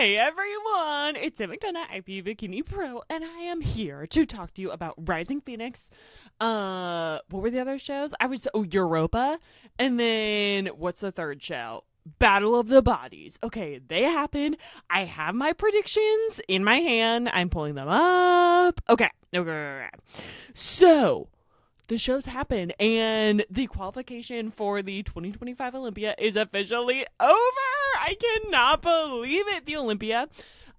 Hey everyone, it's Sam McDonough, Bikini Pro, and I am here to talk to you about Rising Phoenix. What were the other shows? Europa, and then what's the third show? Battle of the Bodies. Okay, they happened. I have my predictions in my hand. I'm pulling them up. Okay. So the shows happen, and the qualification for the 2025 Olympia is officially over. I cannot believe it. The Olympia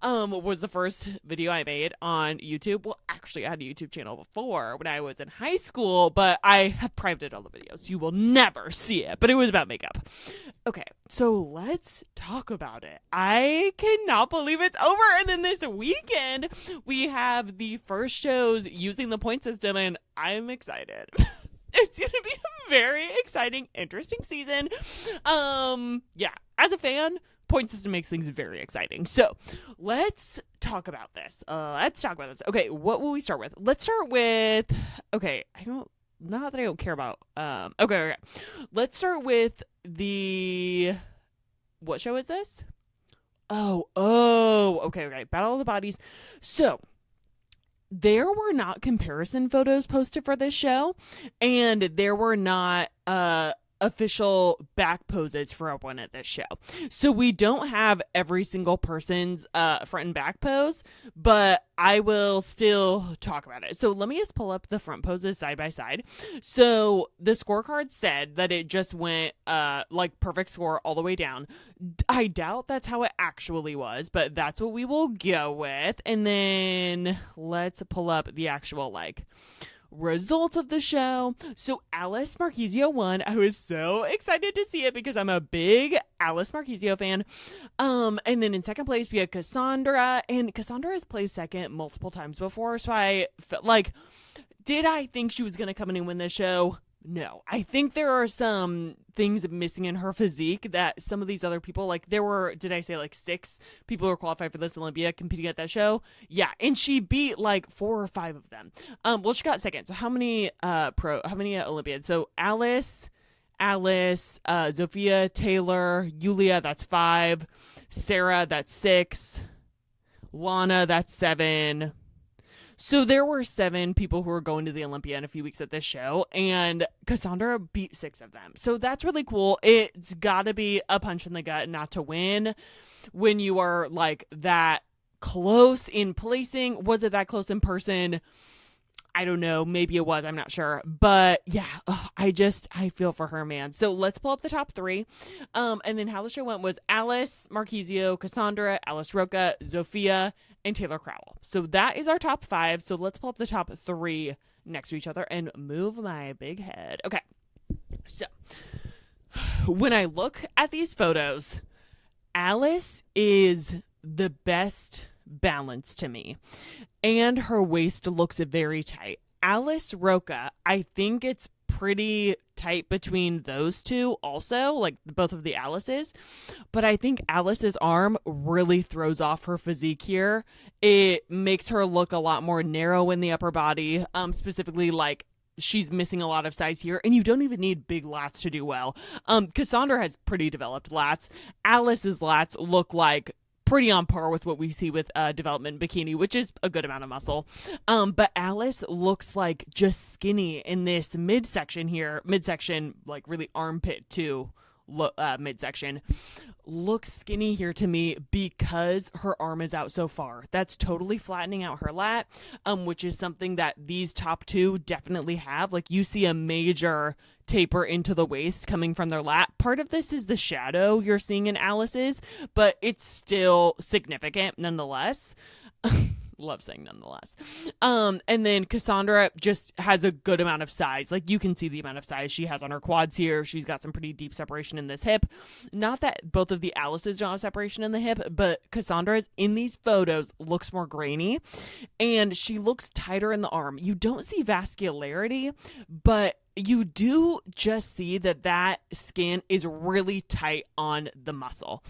was the first video I made on YouTube. Well, actually, I had a YouTube channel before when I was in high school, but I have privated all the videos. You will never see it, but it was about makeup. Okay, so let's talk about it. I cannot believe it's over. And then this weekend, we have the first shows using the point system, and I'm excited. It's going to be a very exciting, interesting season. Yeah, as a fan, point system makes things very exciting. So let's talk about this. Okay, what will we start with? Let's start with, not that I don't care about, okay. Let's start with what show is this? Okay. Battle of the Bodies. So there were not comparison photos posted for this show, and there were not official back poses for everyone at this show. So we don't have every single person's front and back pose, but I will still talk about it. So let me just pull up the front poses side by side. So the scorecard said that it just went like perfect score all the way down. I doubt that's how it actually was, but that's what we will go with. And then let's pull up the actual results of the show. So Alice Marquezio won. I was so excited to see it because I'm a big Alice Marquezio fan. And then in second place we had Cassandra, and Cassandra has placed second multiple times before, so I felt like, did I think she was gonna come in and win this show? No, I think there are some things missing in her physique that some of these other people, there were, did I say 6 people who were qualified for this Olympia competing at that show? Yeah, and she beat 4 or 5 of them. Well, she got second. So how many Olympians? So Alice, Zofia, Taylor, Yulia, that's 5, Sarah, that's 6, Lana, that's 7. So there were 7 people who were going to the Olympia in a few weeks at this show, and Cassandra beat 6 of them. So that's really cool. It's got to be a punch in the gut not to win when you are that close in placing. Was it that close in person? I don't know. Maybe it was. I'm not sure. But yeah, I feel for her, man. So let's pull up the top 3. And then how the show went was Alice Marquezio, Cassandra, Alice Roca, Zofia, and Taylor Crowell. So that is our top 5. So let's pull up the top 3 next to each other and move my big head. Okay. So when I look at these photos, Alice is the best balance to me, and her waist looks very tight. Alice Roca, I think it's pretty tight between those two also, both of the Alices, but I think Alice's arm really throws off her physique here. It makes her look a lot more narrow in the upper body, specifically she's missing a lot of size here, and you don't even need big lats to do well. Cassandra has pretty developed lats. Alice's lats look pretty on par with what we see with development bikini, which is a good amount of muscle. But Alice looks just skinny in this midsection here. Midsection, really armpit to midsection. Looks skinny here to me because her arm is out so far. That's totally flattening out her lat, which is something that these top 2 definitely have. You see a major taper into the waist coming from their lat. Part of this is the shadow you're seeing in Alice's, but it's still significant nonetheless. Love saying nonetheless. And then Cassandra just has a good amount of size. You can see the amount of size she has on her quads here. She's got some pretty deep separation in this hip. Not that both of the Alices don't have separation in the hip, but Cassandra's in these photos looks more grainy, and she looks tighter in the arm. You don't see vascularity, but you do just see that skin is really tight on the muscle.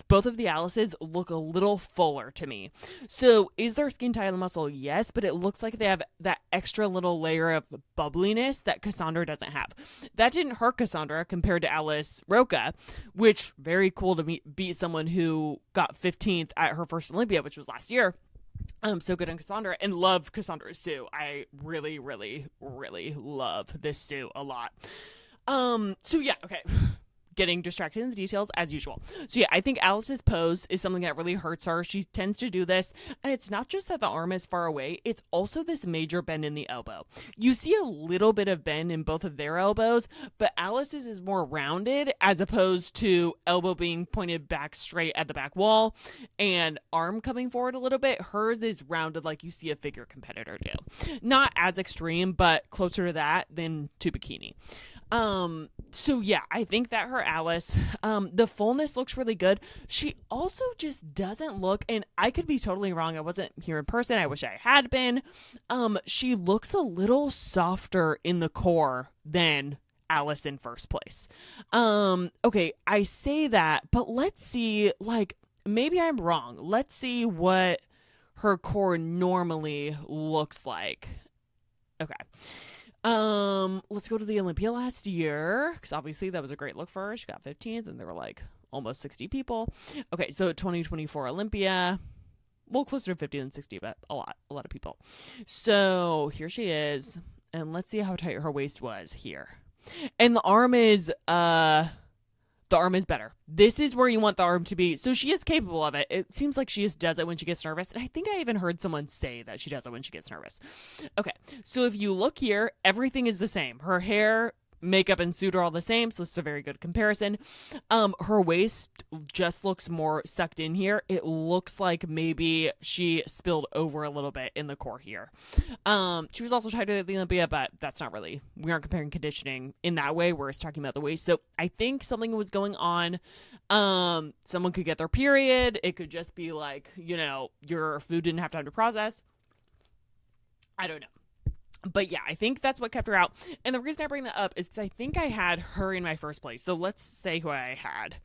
Both of the Alices look a little fuller to me. So is there skin tight on the muscle? Yes, but it looks like they have that extra little layer of bubbliness that Cassandra doesn't have. That didn't hurt Cassandra compared to Alice Roca, which very cool to beat someone who got 15th at her first Olympia, which was last year. So good on Cassandra, and love Cassandra's suit. I really, really, really love this suit a lot. So yeah, okay. Getting distracted in the details as usual. So yeah, I think Alice's pose is something that really hurts her. She tends to do this, and it's not just that the arm is far away, it's also this major bend in the elbow. You see a little bit of bend in both of their elbows, but Alice's is more rounded as opposed to elbow being pointed back straight at the back wall and arm coming forward a little bit. Hers is rounded like you see a figure competitor do. Not as extreme, but closer to that than to Bikini. So yeah, I think that her Alice, the fullness looks really good. She also just doesn't look, and I could be totally wrong. I wasn't here in person. I wish I had been. She looks a little softer in the core than Alice in first place. Okay, I say that, but let's see, like, maybe I'm wrong. Let's see what her core normally looks like. Okay. Let's go to the Olympia last year, because obviously that was a great look for her. She got 15th, and there were like almost 60 people. Okay, so 2024 Olympia, well, closer to 50 than 60, but a lot of people. So here she is, and let's see how tight her waist was here. And the arm is better. This is where you want the arm to be. So she is capable of it. It seems like she just does it when she gets nervous. And I think I even heard someone say that she does it when she gets nervous. Okay. So if you look here, everything is the same. Her hair, makeup, and suit are all the same. So this is a very good comparison. Her waist just looks more sucked in here. It looks like maybe she spilled over a little bit in the core here. She was also tighter at the Olympia, but that's not really, we aren't comparing conditioning in that way. We're just talking about the waist. So I think something was going on. Someone could get their period. It could just be like, your food didn't have time to process. I don't know. But yeah, I think that's what kept her out. And the reason I bring that up is because I think I had her in my first place. So let's say who I had.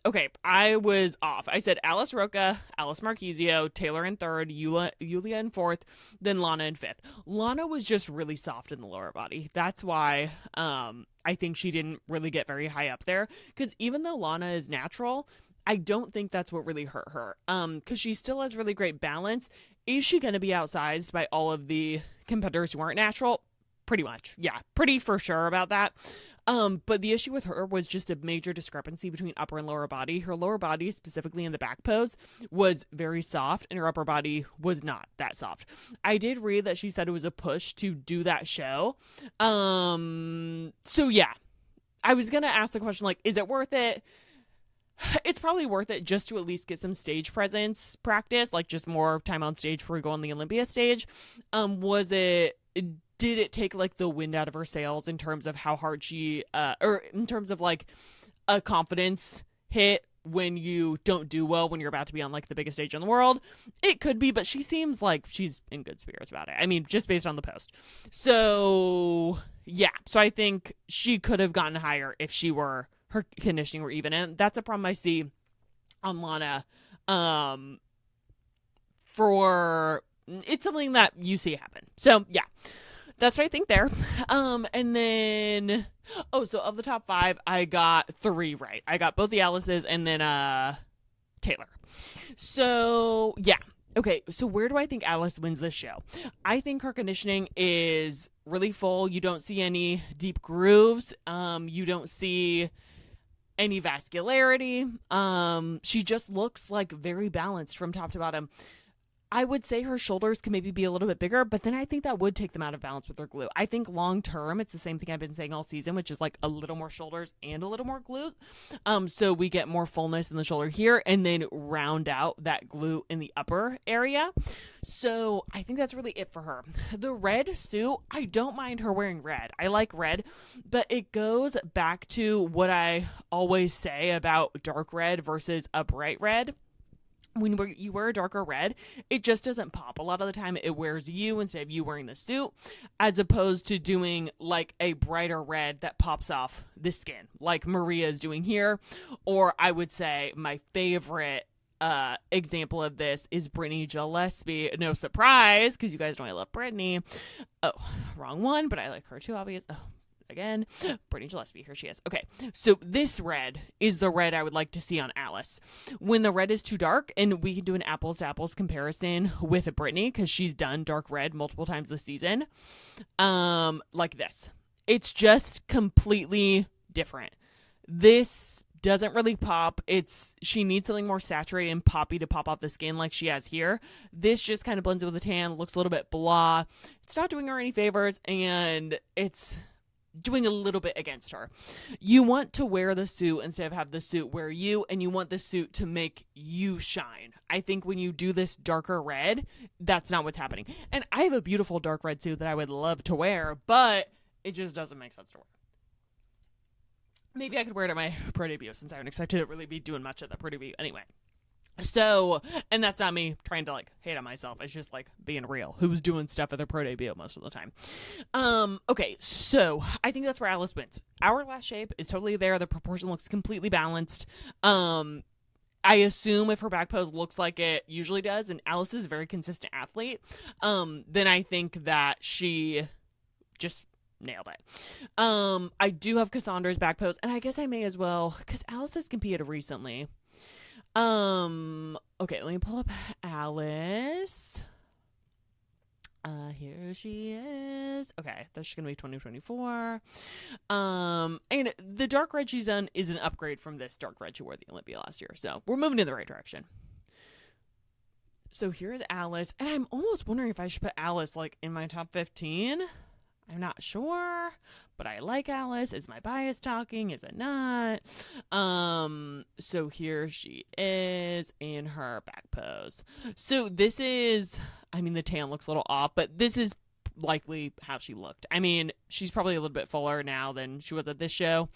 Okay, I was off. I said Alice Roca, Alice Marquezio, Taylor in third, Yulia in fourth, then Lana in fifth. Lana was just really soft in the lower body. That's why I think she didn't really get very high up there. Because even though Lana is natural, I don't think that's what really hurt her. Because she still has really great balance. Is she going to be outsized by all of the competitors who aren't natural? Pretty much. Yeah, pretty for sure about that. But the issue with her was just a major discrepancy between upper and lower body. Her lower body, specifically in the back pose, was very soft, and her upper body was not that soft. I did read that she said it was a push to do that show. So yeah, I was going to ask the question, like, is it worth it? It's probably worth it just to at least get some stage presence practice, like just more time on stage before we go on the Olympia stage. Did it take like the wind out of her sails in terms of how hard she, or in terms of like a confidence hit when you don't do well when you're about to be on like the biggest stage in the world? It could be, but she seems like she's in good spirits about it. I mean, just based on the post. So yeah, so I think she could have gotten higher if her conditioning were even, and that's a problem I see on Lana. It's something that you see happen. So yeah, that's what I think there. And then, so of the top 5, I got 3 right. I got both the Alices and then Taylor. So yeah. Okay, so where do I think Alice wins this show? I think her conditioning is really full. You don't see any deep grooves. You don't see any vascularity. She just looks like very balanced from top to bottom. I would say her shoulders can maybe be a little bit bigger, but then I think that would take them out of balance with her glute. I think long term, it's the same thing I've been saying all season, which is like a little more shoulders and a little more glute. So we get more fullness in the shoulder here and then round out that glute in the upper area. So I think that's really it for her. The red suit, I don't mind her wearing red. I like red, but it goes back to what I always say about dark red versus a bright red. when you wear a darker red, it just doesn't pop. A lot of the time it wears you instead of you wearing the suit, as opposed to doing like a brighter red that pops off the skin like Maria is doing here. Or I would say my favorite example of this is Brittany Gillespie. No surprise, because you guys know I love Brittany. Oh, wrong one, but I like her too, obvious. Oh, again, Brittany Gillespie, here she is. Okay, so this red is the red I would like to see on Alice. When the red is too dark, and we can do an apples to apples comparison with Brittany, because she's done dark red multiple times this season, like this. It's just completely different. This doesn't really pop. She needs something more saturated and poppy to pop off the skin like she has here. This just kind of blends in with the tan, looks a little bit blah. It's not doing her any favors, and it's doing a little bit against her. You want to wear the suit instead of have the suit wear you, and you want the suit to make you shine. I think when you do this darker red, that's not what's happening. And I have a beautiful dark red suit that I would love to wear, but it just doesn't make sense to wear. Maybe I could wear it at my pro debut, since I haven't expected to really be doing much at the pro debut anyway. So, and that's not me trying to like hate on myself. It's just like being real. Who's doing stuff at their pro debut most of the time? Okay, so I think that's where Alice wins. Hourglass shape is totally there. The proportion looks completely balanced. I assume if her back pose looks like it usually does, and Alice is a very consistent athlete, then I think that she just nailed it. I do have Cassandra's back pose, and I guess I may as well, because Alice has competed recently. Okay, let me pull up Alice. Here she is. Okay, that's gonna be 2024. And the dark red she's done is an upgrade from this dark red she wore at the Olympia last year. So we're moving in the right direction. So here's Alice, and I'm almost wondering if I should put Alice like in my top 15. I'm not sure, but I like Alice. Is my bias talking? Is it not? So here she is in her back pose. So this is, I mean, the tan looks a little off, but this is likely how she looked. I mean, she's probably a little bit fuller now than she was at this show.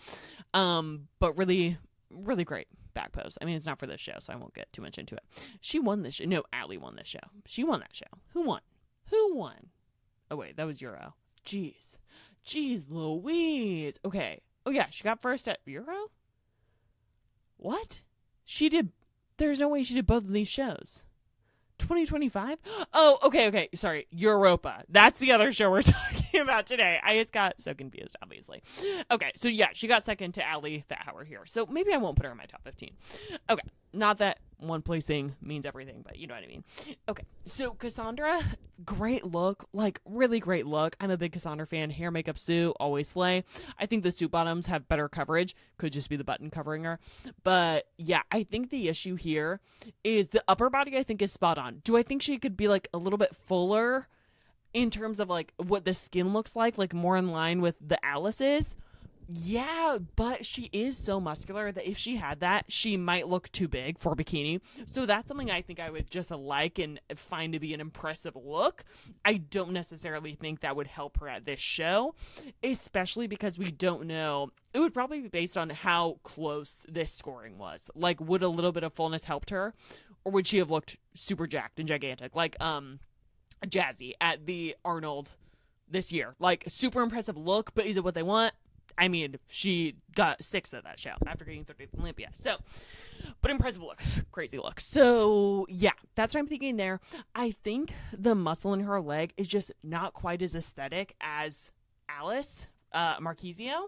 But really, really great back pose. I mean, it's not for this show, so I won't get too much into it. She won this show. No, Allie won this show. She won that show. Who won? Oh, wait, that was Euro. Jeez Louise. Okay. Oh yeah, she got first at Euro? What? There's no way she did both of these shows. 2025? Oh, okay. Sorry. Europa. That's the other show we're talking about today. I just got so confused, obviously. Okay, so yeah, she got second to Allie Fathauer here. So maybe I won't put her in my top 15. Okay, not that one placing means everything, but you know what I mean. Okay, so Cassandra, great look, like really great look. I'm a big Cassandra fan. Hair, makeup, suit, always slay. I think the suit bottoms have better coverage. Could just be the button covering her. But yeah, I think the issue here is the upper body I think is spot on. Do I think she could be like a little bit fuller in terms of like what the skin looks like more in line with the Alice's? Yeah, but she is so muscular that if she had that, she might look too big for bikini. So that's something I think I would just like and find to be an impressive look. I don't necessarily think that would help her at this show, especially because we don't know. It would probably be based on how close this scoring was. Like, would a little bit of fullness helped her, or would she have looked super jacked and gigantic, like Jazzy at the Arnold this year? Like, super impressive look, but is it what they want? I mean, she got 6th at that show after getting 30th at Olympia. So, but impressive look. Crazy look. So, yeah, that's what I'm thinking there. I think the muscle in her leg is just not quite as aesthetic as Alice Marquisio.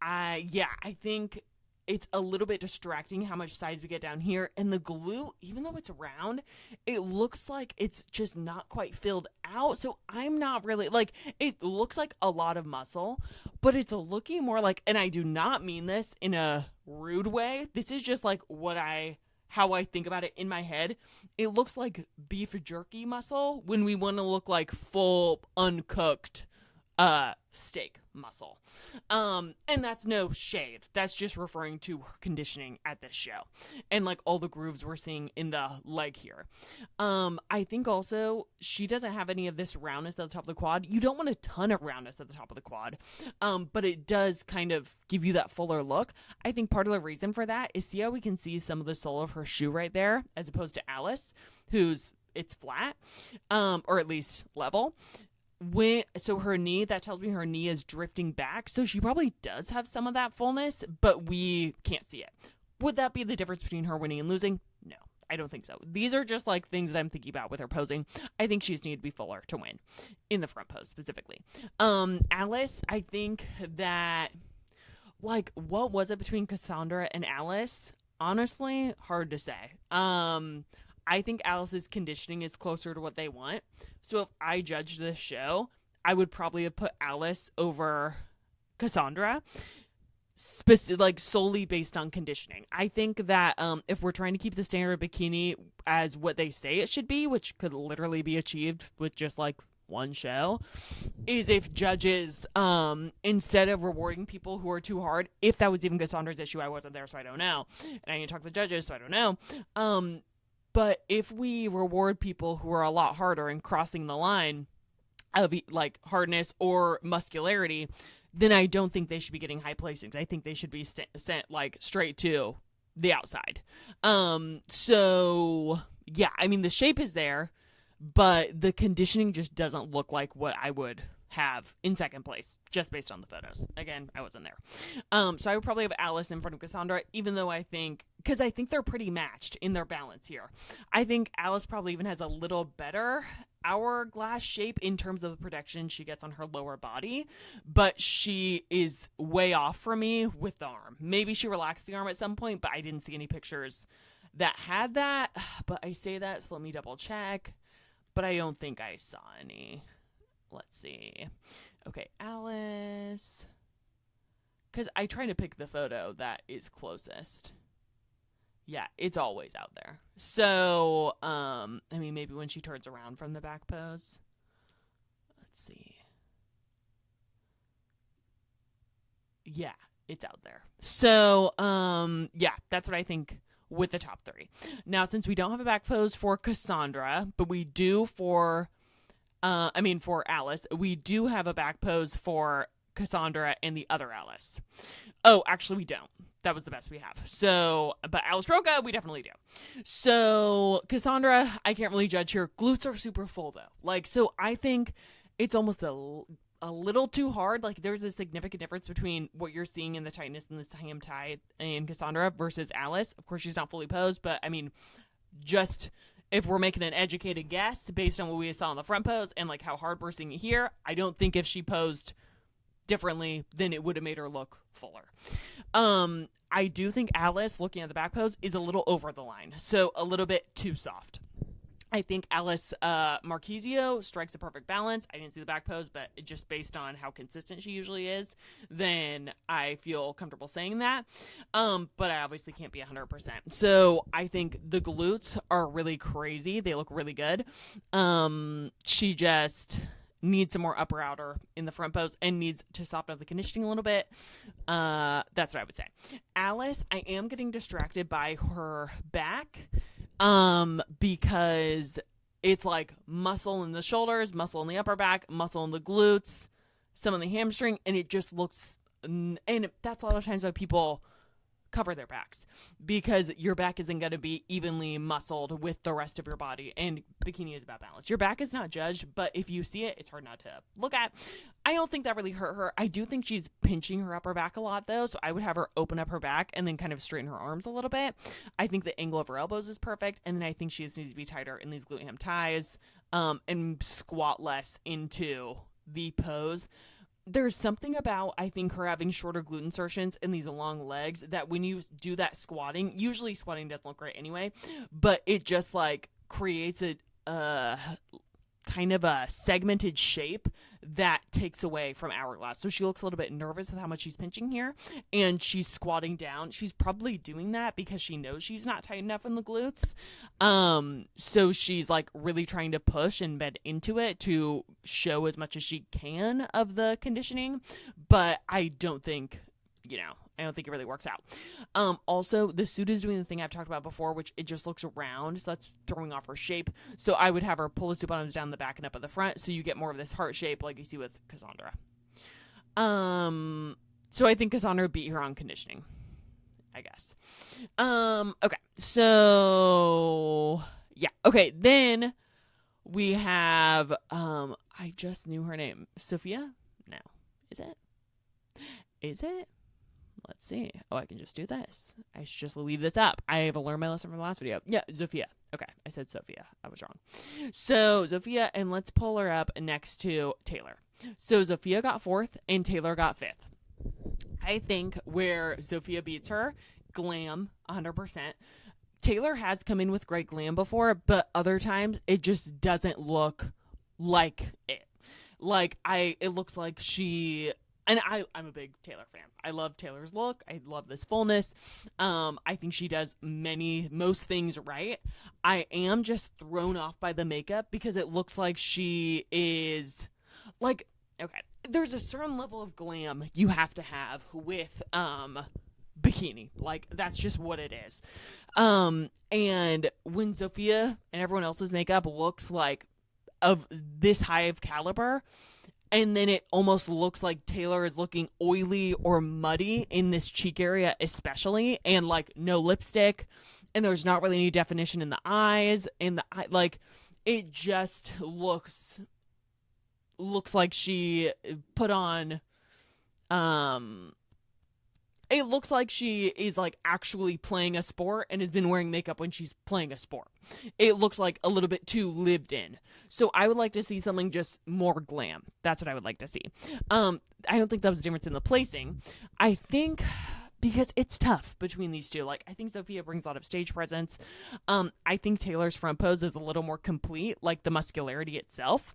I think it's a little bit distracting how much size we get down here. And the glute, even though it's round, it looks like it's just not quite filled out. So I'm not really, like, it looks like a lot of muscle, but it's looking more like, and I do not mean this in a rude way. This is just like how I think about it in my head. It looks like beef jerky muscle when we want to look like full uncooked steak muscle. And that's no shade. That's just referring to her conditioning at this show. And like all the grooves we're seeing in the leg here. I think also she doesn't have any of this roundness at the top of the quad. You don't want a ton of roundness at the top of the quad. But it does kind of give you that fuller look. I think part of the reason for that is, see how we can see some of the sole of her shoe right there, as opposed to Alice, who's it's flat, or at least level. So her knee, that tells me her knee is drifting back. So she probably does have some of that fullness, but we can't see it. Would that be the difference between her winning and losing? No, I don't think so. These are just like things that I'm thinking about with her posing. I think she just needed to be fuller to win in the front pose specifically. Alice, I think that, like, what was it between Cassandra and Alice? Honestly, hard to say. I think Alice's conditioning is closer to what they want. So if I judged this show, I would probably have put Alice over Cassandra, like solely based on conditioning. I think that if we're trying to keep the standard of Bikini as what they say it should be, which could literally be achieved with just like one show, is if judges, instead of rewarding people who are too hard, if that was even Cassandra's issue, I wasn't there, so I don't know. And I didn't talk to the judges, so I don't know. But if we reward people who are a lot harder and crossing the line of like hardness or muscularity, then I don't think they should be getting high placings. I think they should be sent like straight to the outside. So yeah, I mean the shape is there, but the conditioning just doesn't look like what I would have in second place, just based on the photos. Again, I wasn't there. So I would probably have Alice in front of Cassandra, even though I think they're pretty matched in their balance here. I think Alice probably even has a little better hourglass shape in terms of the protection she gets on her lower body, but she is way off for me with the arm. Maybe she relaxed the arm at some point, but I didn't see any pictures that had that. But I say that, so let me double check. But I don't think I saw any. Let's see. Okay, Alice. Because I try to pick the photo that is closest. Yeah, it's always out there. So, I mean, maybe when she turns around from the back pose. Let's see. Yeah, it's out there. So, yeah, that's what I think with the top three. Now, since we don't have a back pose for Cassandra, but we do for Alice, we do have a back pose for Cassandra and the other Alice. Oh, actually, we don't. That was the best we have. So, but Alice Roca, we definitely do. So, Cassandra, I can't really judge here. Glutes are super full, though. Like, so I think it's almost a little too hard. Like, there's a significant difference between what you're seeing in the tightness and the ham tie in Cassandra versus Alice. Of course, she's not fully posed, but, I mean, just if we're making an educated guess based on what we saw in the front pose and like how hard we're seeing it here, I don't think if she posed differently, then it would have made her look fuller. I do think Alice, looking at the back pose, is a little over the line. So a little bit too soft. I think Alice Marquisio strikes a perfect balance. I didn't see the back pose, but just based on how consistent she usually is, then I feel comfortable saying that. But I obviously can't be 100%. So I think the glutes are really crazy. They look really good. She just needs some more upper outer in the front pose and needs to soften up the conditioning a little bit. That's what I would say. Alice, I am getting distracted by her back. Because it's like muscle in the shoulders, muscle in the upper back, muscle in the glutes, some in the hamstring, and it just looks, and that's a lot of times why people cover their backs, because your back isn't going to be evenly muscled with the rest of your body, and bikini is about balance. Your back is not judged, but if you see it, it's hard not to look at. I don't think that really hurt her. I do think she's pinching her upper back a lot, though, so I would have her open up her back and then kind of straighten her arms a little bit. I think the angle of her elbows is perfect, and then I think she just needs to be tighter in these glute ham ties, and squat less into the pose. There's something about, I think, her having shorter glute insertions and these long legs that when you do that squatting, usually squatting doesn't look great anyway, but it just like creates a kind of a segmented shape that takes away from Hourglass. So she looks a little bit nervous with how much she's pinching here, and she's squatting down. She's probably doing that because she knows she's not tight enough in the glutes. So she's like really trying to push and bend into it to show as much as she can of the conditioning, but I don't think it really works out. Also, the suit is doing the thing I've talked about before, which it just looks round, so that's throwing off her shape. So I would have her pull the suit bottoms down the back and up at the front, so you get more of this heart shape like you see with Cassandra. So I think Cassandra beat her on conditioning, I guess. Okay, so yeah. Okay, then we have I just knew her name. Sophia? No. Is it? Let's see. Oh, I can just do this. I should just leave this up. I have learned my lesson from the last video. Yeah, Sophia. Okay, I said Sophia. I was wrong. So, Sophia, and let's pull her up next to Taylor. So, Sophia got 4th, and Taylor got 5th. I think where Sophia beats her, glam, 100%. Taylor has come in with great glam before, but other times, it just doesn't look like it. It looks like she... And I'm a big Taylor fan. I love Taylor's look. I love this fullness. I think she does most things right. I am just thrown off by the makeup because it looks like she is like, okay, there's a certain level of glam you have to have with Bikini. Like, that's just what it is. And when Sophia and everyone else's makeup looks like of this high of caliber, and then it almost looks like Taylor is looking oily or muddy in this cheek area especially, and like no lipstick, and there's not really any definition in the eyes, like it just looks like she put on it looks like she is like actually playing a sport and has been wearing makeup when she's playing a sport. It looks like a little bit too lived in. So I would like to see something just more glam. That's what I would like to see. I don't think that was a difference in the placing. I think because it's tough between these two. Like, I think Sophia brings a lot of stage presence. I think Taylor's front pose is a little more complete, like the muscularity itself.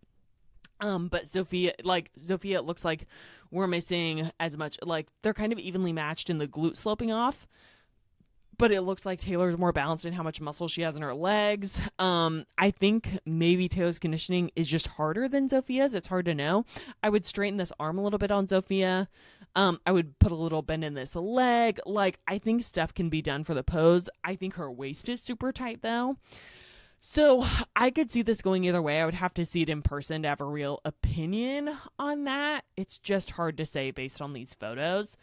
But Sophia, it looks like we're missing as much, like, they're kind of evenly matched in the glute sloping off, but it looks like Taylor's more balanced in how much muscle she has in her legs. I think maybe Taylor's conditioning is just harder than Sophia's. It's hard to know. I would straighten this arm a little bit on Sophia. I would put a little bend in this leg. Like, I think stuff can be done for the pose. I think her waist is super tight, though. So I could see this going either way. I would have to see it in person to have a real opinion on that. It's just hard to say based on these photos.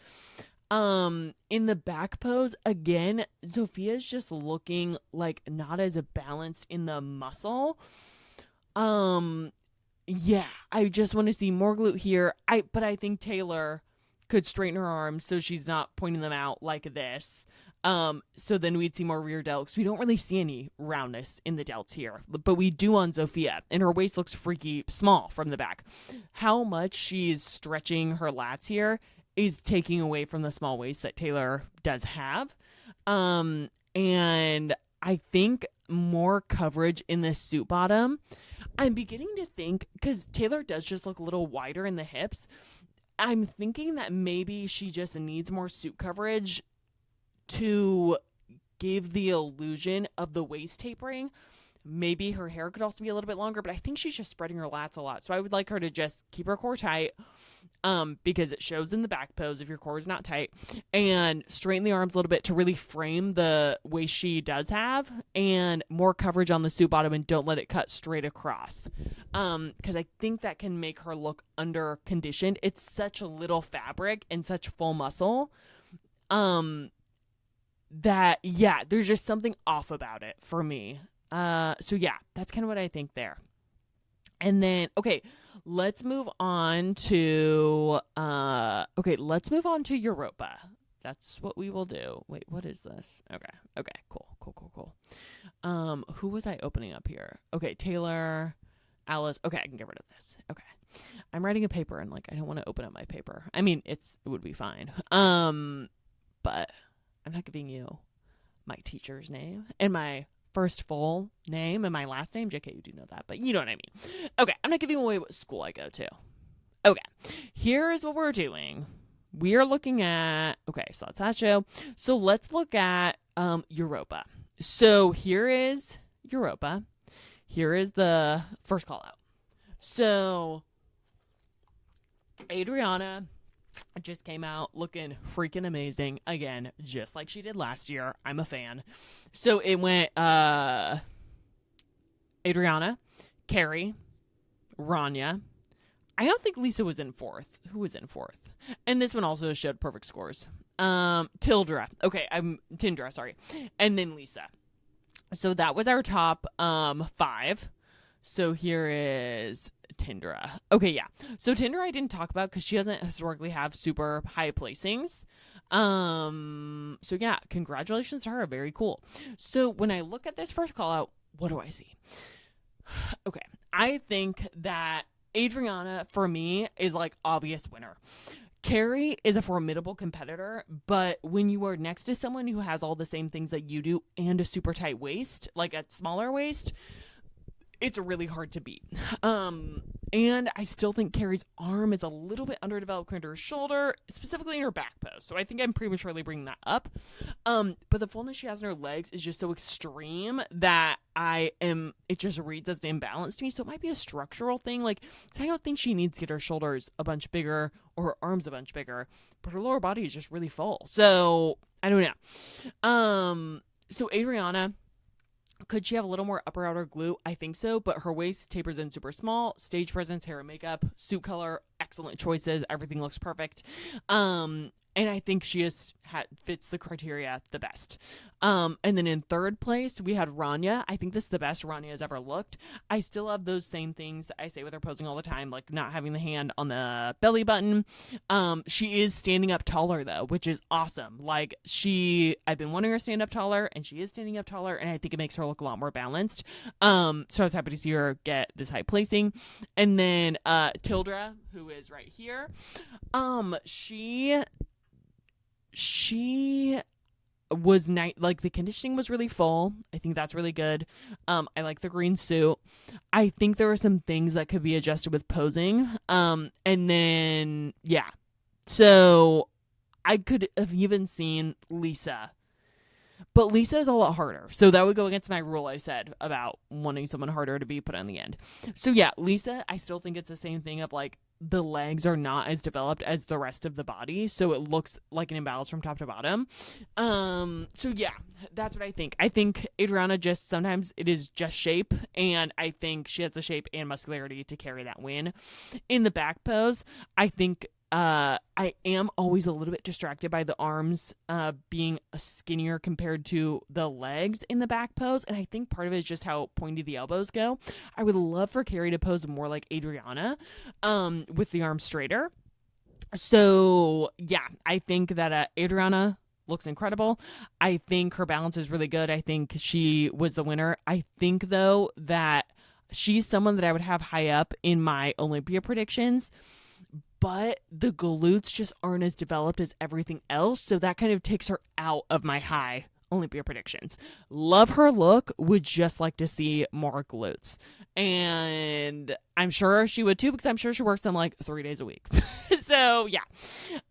In the back pose, again, Sophia's just looking like not as balanced in the muscle. Yeah, I just want to see more glute here. But I think Taylor could straighten her arms so she's not pointing them out like this. So then we'd see more rear delts. We don't really see any roundness in the delts here, but we do on Sophia, and her waist looks freaky small from the back. How much she's stretching her lats here is taking away from the small waist that Taylor does have. And I think more coverage in the suit bottom. I'm beginning to think, because Taylor does just look a little wider in the hips, I'm thinking that maybe she just needs more suit coverage to give the illusion of the waist tapering. Maybe her hair could also be a little bit longer, but I think she's just spreading her lats a lot. So I would like her to just keep her core tight, because it shows in the back pose if your core is not tight, and straighten the arms a little bit to really frame the waist she does have, and more coverage on the suit bottom, and don't let it cut straight across. Because I think that can make her look under conditioned. It's such a little fabric and such full muscle. That, yeah, there's just something off about it for me. So yeah, that's kind of what I think there. And then, okay, let's move on to, Europa. That's what we will do. Wait, what is this? Okay, cool. Who was I opening up here? Okay, Taylor, Alice. Okay, I can get rid of this. Okay. I'm writing a paper and, like, I don't want to open up my paper. I mean, it would be fine. But I'm not giving you my teacher's name and my first full name and my last name. JK, you do know that, but you know what I mean. Okay, I'm not giving away what school I go to. Okay, here is what we're doing. We are looking at, okay, so that's that show. So let's look at Europa. So here is Europa. Here is the first call out. So Adriana just came out looking freaking amazing. Again, just like she did last year. I'm a fan. So it went Adriana, Carrie, Rania. I don't think Lisa was in fourth. Who was in fourth? And this one also showed perfect scores. Tildra. Okay, Tindra, sorry. And then Lisa. So that was our top 5. So here is Tindra. Okay, yeah. So Tindra I didn't talk about because she doesn't historically have super high placings. So yeah, congratulations to her. Very cool. So when I look at this first call out, what do I see? Okay, I think that Adriana, for me, is like obvious winner. Carrie is a formidable competitor, but when you are next to someone who has all the same things that you do and a super tight waist, like a smaller waist, it's really hard to beat. And I still think Carrie's arm is a little bit underdeveloped compared to her shoulder, specifically in her back post. So I think I'm prematurely bringing that up. But the fullness she has in her legs is just so extreme that it just reads as an imbalance to me. So it might be a structural thing. Like, I don't think she needs to get her shoulders a bunch bigger or her arms a bunch bigger, but her lower body is just really full. So I don't know. So Adriana, could she have a little more upper outer glute? I think so, but her waist tapers in super small. Stage presence, hair and makeup, suit color, excellent choices. Everything looks perfect. And I think she just fits the criteria the best. And then in third place, we had Rania. I think this is the best Rania has ever looked. I still have those same things that I say with her posing all the time, like not having the hand on the belly button. She is standing up taller, though, which is awesome. Like, I've been wanting her to stand up taller, and she is standing up taller, and I think it makes her look a lot more balanced. So I was happy to see her get this high placing. And then Tildra, who is right here, she was like the conditioning was really full. I think that's really good. I like the green suit. I think there are some things that could be adjusted with posing. And then yeah. So I could have even seen Lisa. But Lisa is a lot harder. So that would go against my rule I said about wanting someone harder to be put on the end. So yeah, Lisa, I still think it's the same thing of like the legs are not as developed as the rest of the body. So it looks like an imbalance from top to bottom. So yeah, that's what I think. I think Adriana just sometimes it is just shape. And I think she has the shape and muscularity to carry that win. In the back pose, I think I am always a little bit distracted by the arms being skinnier compared to the legs in the back pose. And I think part of it is just how pointy the elbows go. I would love for Carrie to pose more like Adriana with the arms straighter. So, yeah, I think that Adriana looks incredible. I think her balance is really good. I think she was the winner. I think, though, that she's someone that I would have high up in my Olympia predictions. But the glutes just aren't as developed as everything else. So that kind of takes her out of my high Olympia predictions. Love her look. Would just like to see more glutes. And I'm sure she would too, because I'm sure she works them like 3 days a week. So yeah.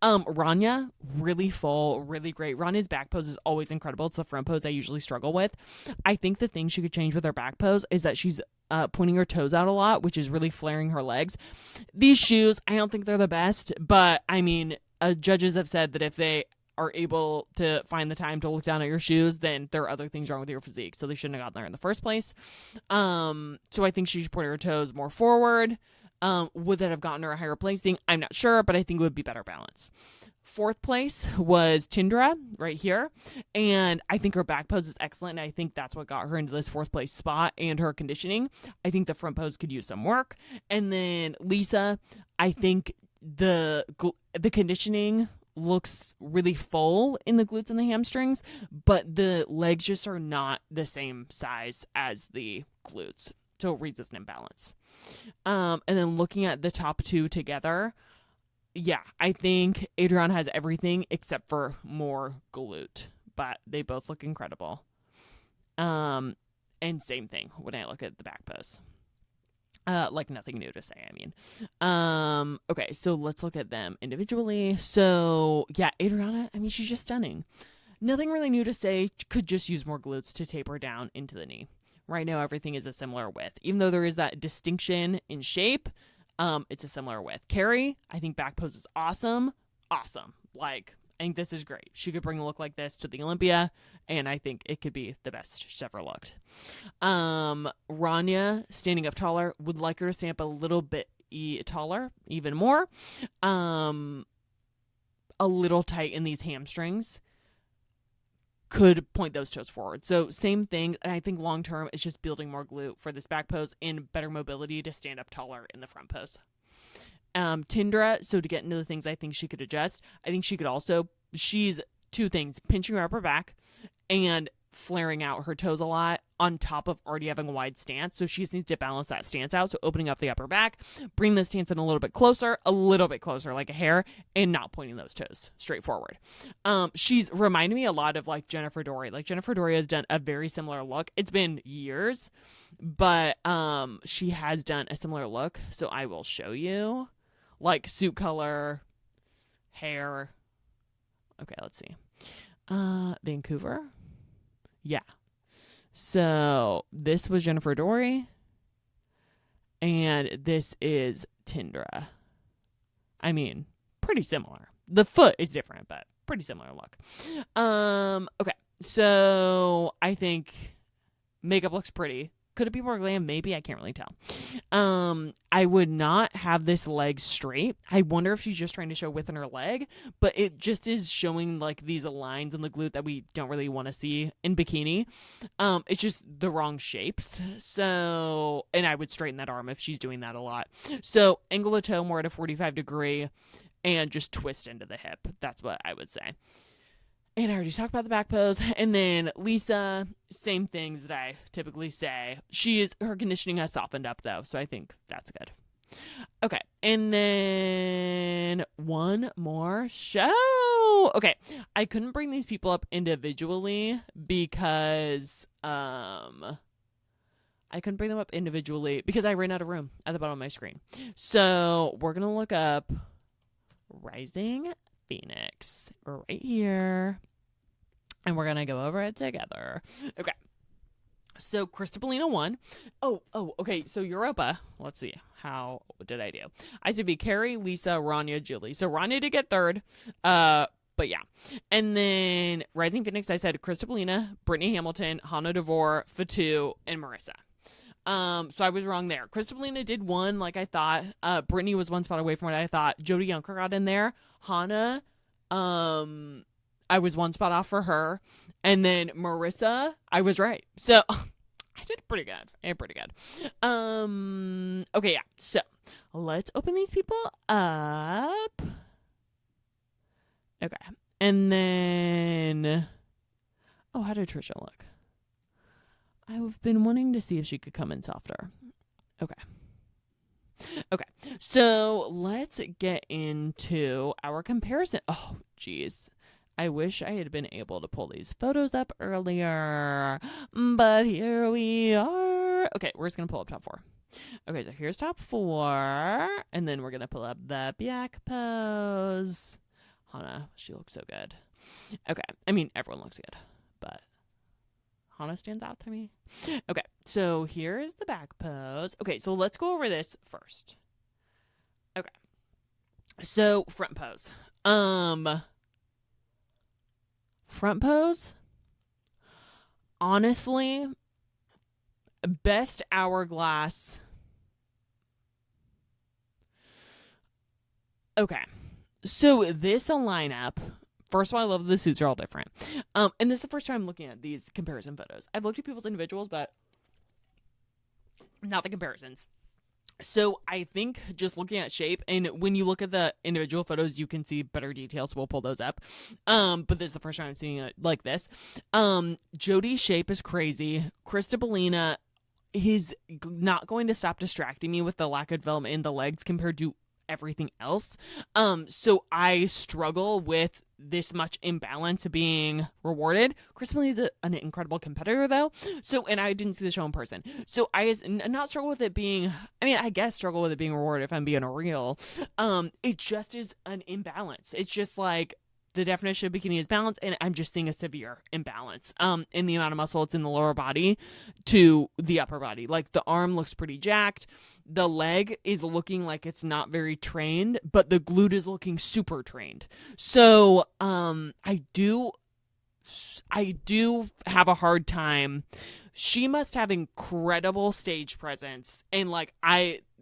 Rania, really full, really great. Rania's back pose is always incredible. It's the front pose I usually struggle with. I think the thing she could change with her back pose is that she's pointing her toes out a lot, which is really flaring her legs. These shoes, I don't think they're the best, but I mean, judges have said that if they are able to find the time to look down at your shoes, then there are other things wrong with your physique, so they shouldn't have gotten there in the first place. So I think she should point her toes more forward. Would that have gotten her a higher placing? I'm not sure, but I think it would be better balance. Fourth place was Tindra right here. And I think her back pose is excellent. And I think that's what got her into this fourth place spot and her conditioning. I think the front pose could use some work. And then Lisa, I think the conditioning looks really full in the glutes and the hamstrings, but the legs just are not the same size as the glutes. So it reads as an imbalance. And then looking at the top two together, yeah, I think Adriana has everything except for more glute, but they both look incredible. And same thing when I look at the back pose. Like nothing new to say, I mean. Okay, so let's look at them individually. So yeah, Adriana, I mean, she's just stunning. Nothing really new to say. Could just use more glutes to taper down into the knee. Right now, everything is a similar width. Even though there is that distinction in shape, it's a similar width. Carrie, I think back pose is awesome. Awesome. Like, I think this is great. She could bring a look like this to the Olympia, and I think it could be the best she's ever looked. Rania, standing up taller, would like her to stand up a little bit taller, even more. A little tight in these hamstrings. Could point those toes forward. So same thing. And I think long term it's just building more glute for this back pose and better mobility to stand up taller in the front pose. Tindra, so to get into the things I think she could adjust, I think she could also, she's two things, pinching her upper back and flaring out her toes a lot on top of already having a wide stance. So she just needs to balance that stance out. So opening up the upper back, bring the stance in a little bit closer like a hair, and not pointing those toes straight forward. She's reminded me a lot of like Jennifer Dory. Like Jennifer Dory has done a very similar look. It's been years, but she has done a similar look. So I will show you like suit color, hair. Okay, let's see. Vancouver. Yeah. So this was Jennifer Dory. And this is Tindra. I mean, pretty similar. The foot is different, but pretty similar look. Okay. So I think makeup looks pretty. Could it be more glam? Maybe. I can't really tell. I would not have this leg straight. I wonder if she's just trying to show width in her leg, but it just is showing like these lines in the glute that we don't really want to see in bikini. It's just the wrong shapes. So, and I would straighten that arm if she's doing that a lot. So angle the toe more at a 45-degree and just twist into the hip. That's what I would say. And I already talked about the back pose. And then Lisa, same things that I typically say. Her conditioning has softened up though, so I think that's good. Okay, and then one more show. Okay, I couldn't bring these people up individually because I ran out of room at the bottom of my screen. So we're gonna look up Rising Phoenix right here, and we're gonna go over it together. Okay, so Cristobalina won. Okay, so Europa, let's see, how did I do? I said be Carrie, Lisa, Rania, Julie. So Rania did get third, but yeah. And then Rising Phoenix, I said Cristobalina, Brittany Hamilton, Hannah Devore, Fatu, and Marissa. So I was wrong there. Cristobalina did one like I thought. Brittany was one spot away from what I thought. Jodie Yunker got in there. Hannah, I was one spot off for her. And then Marissa, I was right. So I did pretty good. Okay, yeah. So let's open these people up. Okay. And then, how did Trisha look? I've been wanting to see if she could come in softer. Okay. So let's get into our comparison. Oh, geez. I wish I had been able to pull these photos up earlier, but here we are. Okay, we're just going to pull up top 4. Okay, so here's top 4, and then we're going to pull up the back pose. Hannah, she looks so good. Okay, I mean, everyone looks good, but Hannah stands out to me. Okay, so here is the back pose. Okay, so let's go over this first. Okay, so front pose. Front pose, honestly, best hourglass. Okay, so this lineup, first of all, I love the suits are all different. And this is the first time I'm looking at these comparison photos. I've looked at people's individuals, but not the comparisons. So I think just looking at shape, and when you look at the individual photos, you can see better details. So we'll pull those up. But this is the first time I'm seeing it like this. Jodie's shape is crazy. Cristobalina is not going to stop distracting me with the lack of development in the legs compared to everything else. So I struggle with this much imbalance being rewarded. Kristen is an incredible competitor, though. So, and I didn't see the show in person. So I not struggle with it being, I mean, I guess struggle with it being rewarded if I'm being real. It just is an imbalance. It's just like, the definition of bikini is balance, and I'm just seeing a severe imbalance in the amount of muscle it's in the lower body to the upper body. Like, the arm looks pretty jacked. The leg is looking like it's not very trained, but the glute is looking super trained. So I do have a hard time. She must have incredible stage presence, and like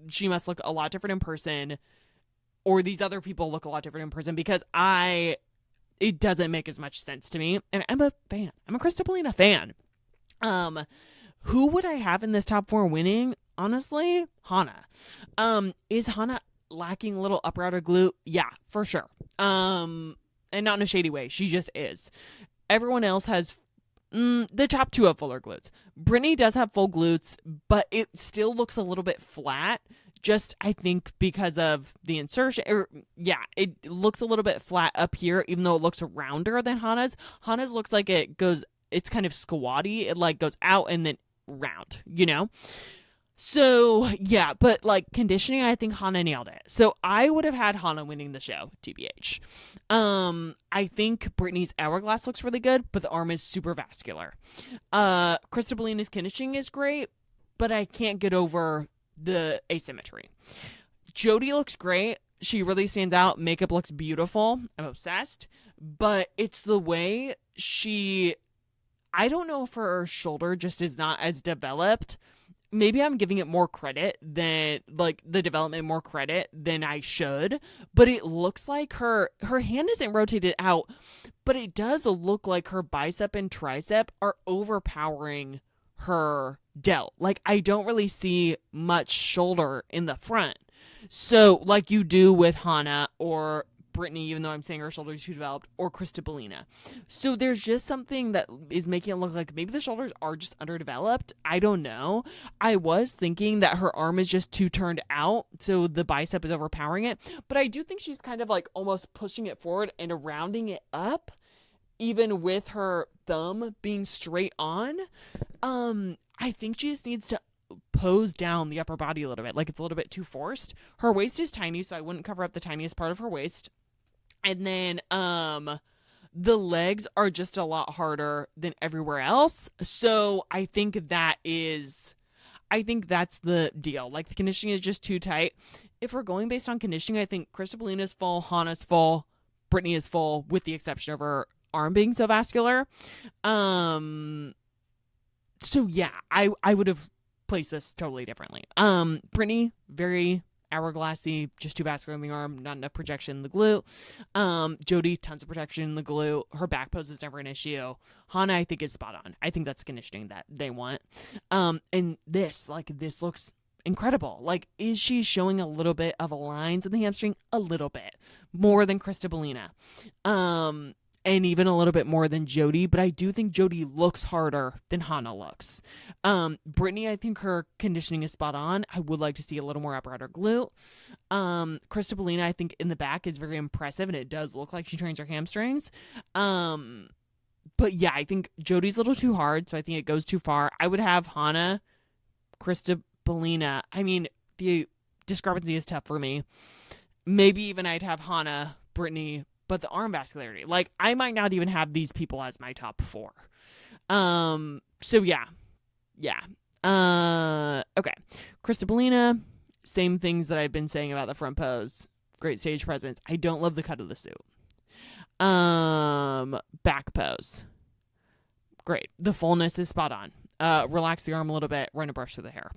she must look a lot different in person, or these other people look a lot different in person, because it doesn't make as much sense to me. And I'm a fan. I'm a Krista Bellina fan. Who would I have in this top 4 winning? Honestly, Hana. Is Hana lacking a little upper outer glute? Yeah, for sure. And not in a shady way. She just is. Everyone else has the top 2 have fuller glutes. Brittany does have full glutes, but it still looks a little bit flat. Just, I think, because of the insertion. It looks a little bit flat up here, even though it looks rounder than Hana's. Hana's looks like it's kind of squatty. It like goes out and then round, you know? So, yeah, but like conditioning, I think Hana nailed it. So I would have had Hana winning the show, TBH. I think Brittany's hourglass looks really good, but the arm is super vascular. Krista Bellina's conditioning is great, but I can't get over the asymmetry. Jody looks great. She really stands out. Makeup looks beautiful. I'm obsessed. But it's the way I don't know if her shoulder just is not as developed. Maybe I'm giving it more credit than, like, the development more credit than I should. But it looks like her hand isn't rotated out, but it does look like her bicep and tricep are overpowering her delt. Like, I don't really see much shoulder in the front. So, like you do with Hana or Brittany, even though I'm saying her shoulders too developed, or Krista Bellina. So there's just something that is making it look like maybe the shoulders are just underdeveloped. I don't know. I was thinking that her arm is just too turned out, so the bicep is overpowering it. But I do think she's kind of like almost pushing it forward and rounding it up, even with her thumb being straight on. I think she just needs to pose down the upper body a little bit. Like, it's a little bit too forced. Her waist is tiny, so I wouldn't cover up the tiniest part of her waist. And then the legs are just a lot harder than everywhere else. So I think that's the deal. Like, the conditioning is just too tight. If we're going based on conditioning, I think Krista Bellina's full, Hana's full, Brittany is full, with the exception of her arm being so vascular. So yeah, I would have placed this totally differently. Brittany, very hourglassy, just too vascular in the arm, not enough projection in the glute. Jody, tons of projection in the glute. Her back pose is never an issue. Hana, I think, is spot on. I think that's conditioning that they want. And this looks incredible. Like, is she showing a little bit of lines in the hamstring? A little bit. More than Krista Bellina. And even a little bit more than Jody, but I do think Jody looks harder than Hana looks. Brittany, I think her conditioning is spot on. I would like to see a little more upper outer glute. Krista Bellina, I think, in the back is very impressive, and it does look like she trains her hamstrings. But yeah, I think Jody's a little too hard, so I think it goes too far. I would have Hana, Krista Bellina. I mean, the discrepancy is tough for me. Maybe even I'd have Hana, Brittany, but the arm vascularity, like, I might not even have these people as my top 4. So yeah. Okay. Krista Bellina, same things that I've been saying about the front pose. Great stage presence. I don't love the cut of the suit. Back pose. Great. The fullness is spot on. Relax the arm a little bit. Run a brush through the hair.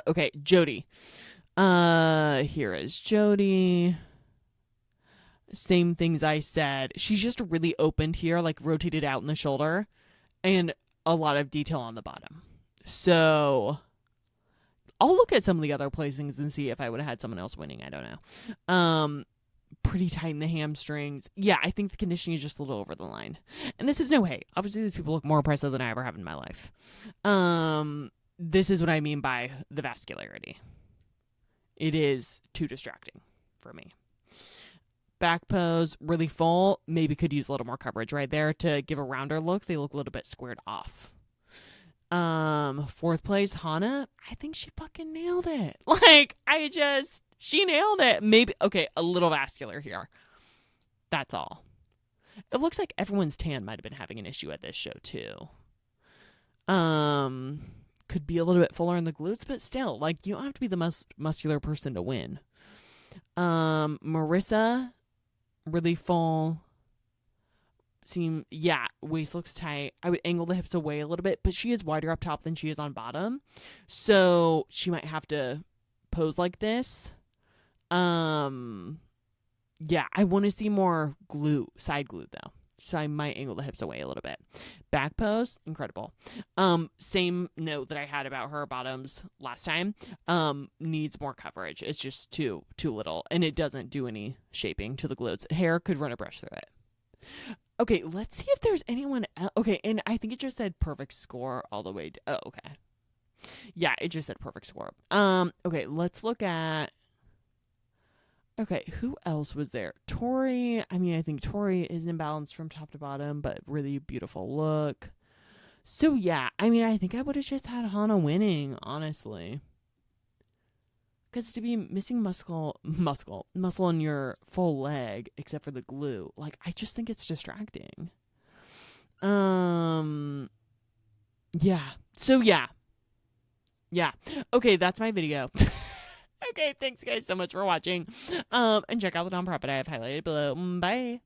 Okay. Jody. Here is Jody. Same things I said. She's just really opened here, like rotated out in the shoulder, and a lot of detail on the bottom. So I'll look at some of the other placings and see if I would have had someone else winning. I don't know. Pretty tight in the hamstrings. Yeah, I think the conditioning is just a little over the line. And this is no hate. Obviously, these people look more impressive than I ever have in my life. This is what I mean by the vascularity. It is too distracting for me. Back pose, really full. Maybe could use a little more coverage right there to give a rounder look. They look a little bit squared off. Fourth place, Hana. I think she fucking nailed it. Like, she nailed it. Maybe, okay, a little vascular here. That's all. It looks like everyone's tan might have been having an issue at this show, too. Could be a little bit fuller in the glutes, but still, like, you don't have to be the most muscular person to win. Marissa, really full. Waist looks tight. I would angle the hips away a little bit, but she is wider up top than she is on bottom. So she might have to pose like this. I want to see more side glute though. So I might angle the hips away a little bit. Back pose, incredible. Same note that I had about her bottoms last time. Needs more coverage. It's just too little, and it doesn't do any shaping to the glutes. Hair could run a brush through it. Okay, let's see if there's anyone else. Okay, and I think it just said perfect score all the way. Oh, okay. Yeah, it just said perfect score. Okay, let's look at. Okay, who else was there? Tori. I mean, I think Tori is imbalanced from top to bottom, but really beautiful look. So yeah, I mean, I think I would have just had Hana winning, honestly. Because to be missing muscle in your full leg, except for the glue, like, I just think it's distracting. Yeah. So yeah. Yeah. Okay, that's my video. Okay, thanks guys so much for watching. And check out the nonprofit I have highlighted below. Bye.